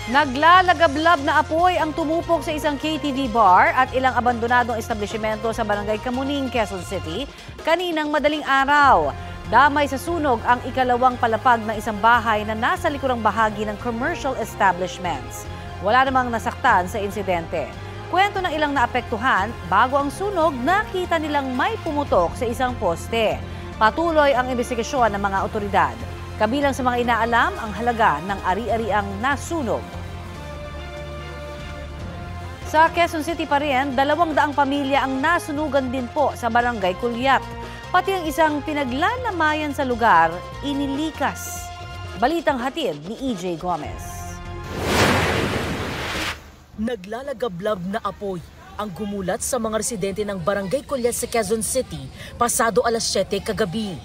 Naglalagablab na apoy ang tumupok sa isang KTV bar at ilang abandonadong establishmento sa Barangay Camuning, Quezon City kaninang madaling araw. Damay sa sunog ang ikalawang palapag ng isang bahay na nasa likurang bahagi ng commercial establishments. Wala namang nasaktan sa insidente. Kwento ng ilang naapektuhan, bago ang sunog, nakita nilang may pumutok sa isang poste. Patuloy ang investigasyon ng mga otoridad. Kabilang sa mga inaalam ang halaga ng ari-ariang nasunog. Sa Quezon City pa rin, 200 pamilya ang nasunugan din po sa Barangay Culiac. Pati ang isang pinaglalamayan sa lugar, inilikas. Balitang hatid ni EJ Gomez. Naglalagablab na apoy ang gumulat sa mga residente ng Barangay Culiac sa Quezon City pasado alas 7 kagabi.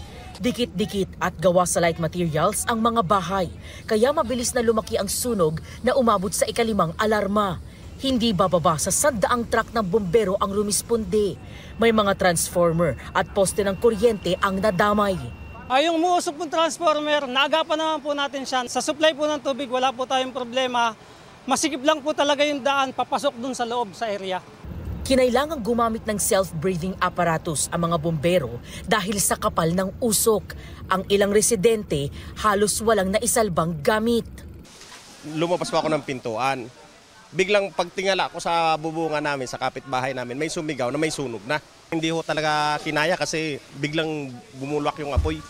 Dikit-dikit at gawa sa light materials ang mga bahay, kaya mabilis na lumaki ang sunog na umabot sa ikalimang alarma. Hindi bababa sa 100 truck ng bombero ang rumisponde. May mga transformer at poste ng kuryente ang nadamay. Yung umuusok pong transformer, naagapan naman po natin siya. Sa supply po ng tubig, wala po tayong problema. Masikip lang po talaga yung daan papasok dun sa loob sa area. Kinailangang gumamit ng self-breathing apparatus ang mga bombero dahil sa kapal ng usok. Ang ilang residente halos walang naisalbang gamit. Lumabas pa ako ng pintuan. Biglang pagtingala ko sa bubungan namin, sa kapitbahay namin, may sumigaw na may sunog na. Hindi ho talaga kinaya kasi biglang bumulwak yung apoy.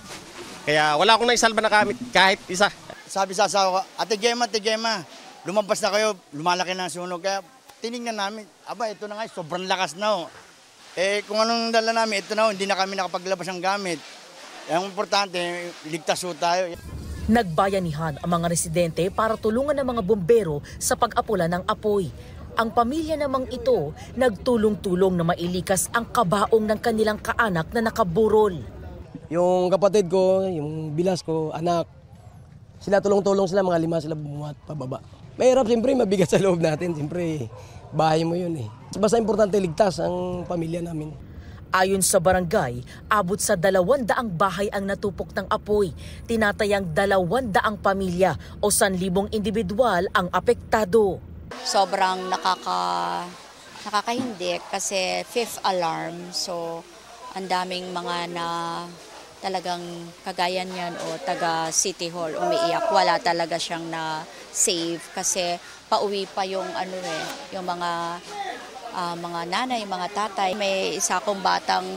Kaya wala akong naisalba na gamit kahit isa. Sabi sa asawa ko, Ate Gemma, lumabas na kayo, lumalaki na ang sunog. Kaya tinignan namin, ito na nga, sobrang lakas na. Kung anong dala namin, ito na, hindi na kami nakapaglabas ng gamit. Ang importante, ligtas ho tayo. Nagbayanihan ang mga residente para tulungan ng mga bombero sa pag-apula ng apoy. Ang pamilya namang ito, nagtulong-tulong na mailikas ang kabaong ng kanilang kaanak na nakaburol. Yung kapatid ko, yung bilas ko, anak, sila tulong-tulong sila, mga 5 sila bumuhat pababa. Mahirap, siyempre, mabigat sa loob natin. Siyempre, bahay mo yun eh. Basta importante, ligtas ang pamilya namin. Ayon sa barangay, abot sa 200 bahay ang natupok ng apoy. Tinatayang 200 pamilya o 1,000 individual ang apektado. Sobrang nakakahindik kasi 5th alarm. So, ang daming mga na talagang kagaya niyan o taga City Hall umiiyak. Wala talaga siyang na save kasi pauwi pa yung yung mga nanay, mga tatay. May isa akong batang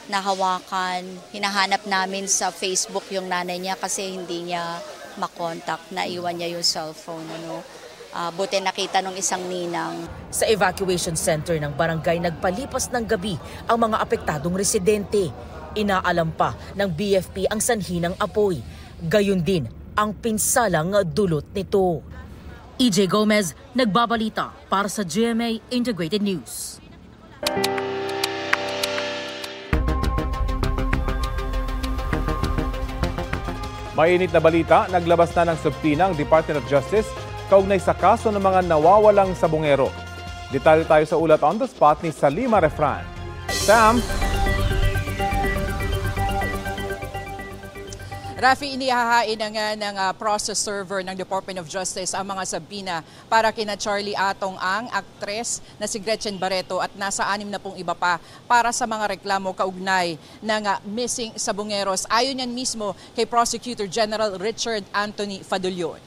nahawakan. Hinahanap namin sa Facebook yung nanay niya kasi hindi niya makontak. Naiwan niya yung cellphone. Buti nakita nung isang ninang. Sa evacuation center ng barangay, nagpalipas ng gabi ang mga apektadong residente. Inaalam pa ng BFP ang sanhi ng apoy. Gayon din ang pinsalang dulot nito. EJ Gomez, nagbabalita para sa GMA Integrated News. Mainit na balita, naglabas na ng subpoena ang Department of Justice kaugnay sa kaso ng mga nawawalang sabongero. Detalye tayo sa ulat on the spot ni Salima Refran. Sam? Rafi, inihahain na nga ng process server ng Department of Justice ang mga sabina para kina Charlie Atong Ang, aktres na si Gretchen Barreto at nasa 6 na pong iba pa para sa mga reklamo kaugnay ng missing sabongeros. Ayon yan mismo kay Prosecutor General Richard Anthony Fadulyon.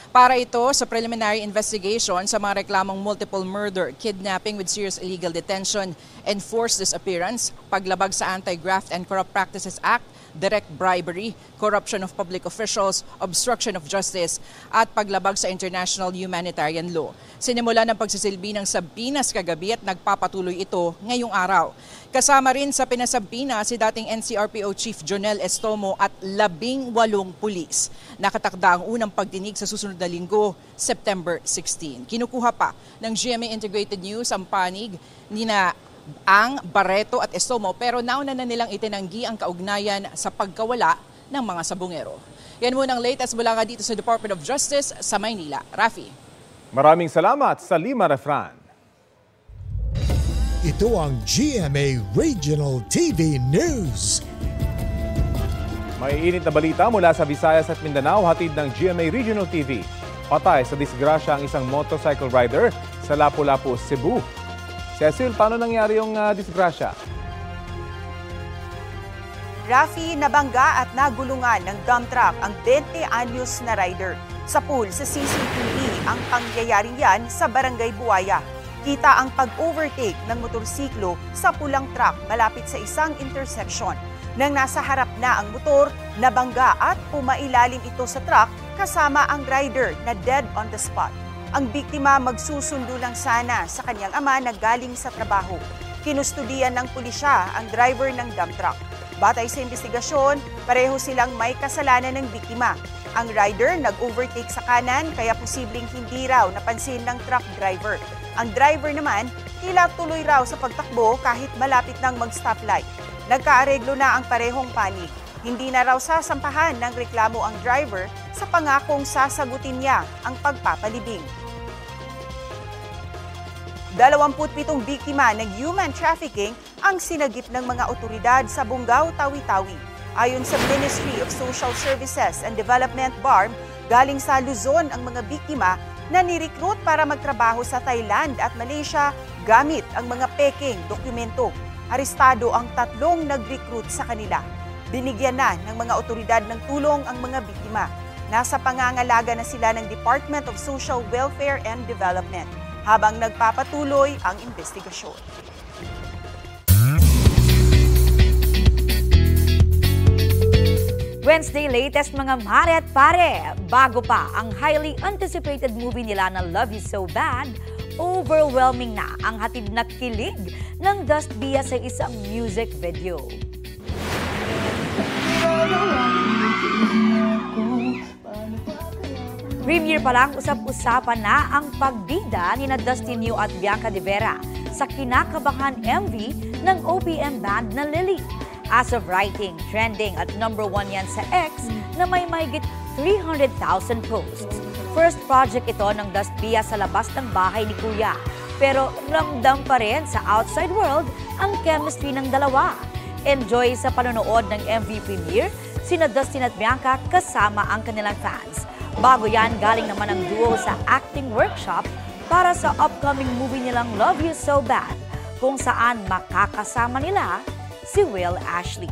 Para ito sa preliminary investigation sa mga reklamong multiple murder, kidnapping with serious illegal detention, enforced disappearance, paglabag sa Anti-Graft and Corrupt Practices Act, direct bribery, corruption of public officials, obstruction of justice, at paglabag sa international humanitarian law. Sinimula ng pagsisilbi ng sabpinas kagabi at nagpapatuloy ito ngayong araw. Kasama rin sa pinasabpina si dating NCRPO Chief Jonel Estomo at 18 pulis. Nakatakda ang unang pagdinig sa susunod na linggo, September 16. Kinukuha pa ng GMA Integrated News ang panig nina Ang, Barreto at Estomo pero nauna na nilang itinanggi ang kaugnayan sa pagkawala ng mga sabongero. Yan muna ang latest mula nga dito sa Department of Justice sa Maynila. Rafi. Maraming salamat, Salima Refran. Ito ang GMA Regional TV News. May init na balita mula sa Visayas at Mindanao, hatid ng GMA Regional TV. Patay sa disgrasya ang isang motorcycle rider sa Lapu-Lapu, Cebu. Cecil, paano nangyari yung disgrasya? Rafi, nabangga at nagulungan ng dump truck ang 20 anyos na rider. Sa pool sa CCTV ang pangyayaring yan sa Barangay Buaya. Kita ang pag-overtake ng motorsiklo sa pulang truck malapit sa isang intersection. Nang nasa harap na ang motor, nabangga at pumailalim ito sa truck kasama ang rider na dead on the spot. Ang biktima magsusundo lang sana sa kanyang ama na galing sa trabaho. Kinustudiyan ng pulisya ang driver ng dump truck. Batay sa investigasyon, pareho silang may kasalanan ng biktima. Ang rider nag-overtake sa kanan kaya posibleng hindi raw napansin ng truck driver. Ang driver naman, tila tuloy raw sa pagtakbo kahit malapit ng mag-stoplight. Nagkaareglo na ang parehong panig. Hindi na raw sasampahan ng reklamo ang driver sa pangakong sasagutin niya ang pagpapalibing. 27 biktima ng human trafficking ang sinagip ng mga otoridad sa Bungaw, Tawi-Tawi. Ayon sa Ministry of Social Services and Development BARM, galing sa Luzon ang mga biktima na nirecruit para magtrabaho sa Thailand at Malaysia gamit ang mga peking dokumento. Arestado ang 3 nag-recruit sa kanila. Binigyan na ng mga otoridad ng tulong ang mga biktima. Nasa pangangalaga na sila ng Department of Social Welfare and Development habang nagpapatuloy ang investigasyon. Wednesday latest mga mare at pare. Bago pa ang highly anticipated movie nila na Love You So Bad, overwhelming na ang hatid na kilig ng Dust Bia sa isang music video. Premiere pa lang, usap-usapan na ang pagbida ni na Dustin Yu at Bianca De Vera sa kinakabahan MV ng OPM band na Lily. As of writing, trending at #1 yan sa X na may mahigit 300,000 posts. First project ito ng Dust Bia sa labas ng bahay ni Kuya. Pero ramdam pa rin sa outside world ang chemistry ng dalawa. Enjoy sa panonood ng MV premiere, sina Dustin at Bianca kasama ang kanilang fans. Bago yan, galing naman ang duo sa acting workshop para sa upcoming movie nilang Love You So Bad, kung saan makakasama nila si Will Ashley.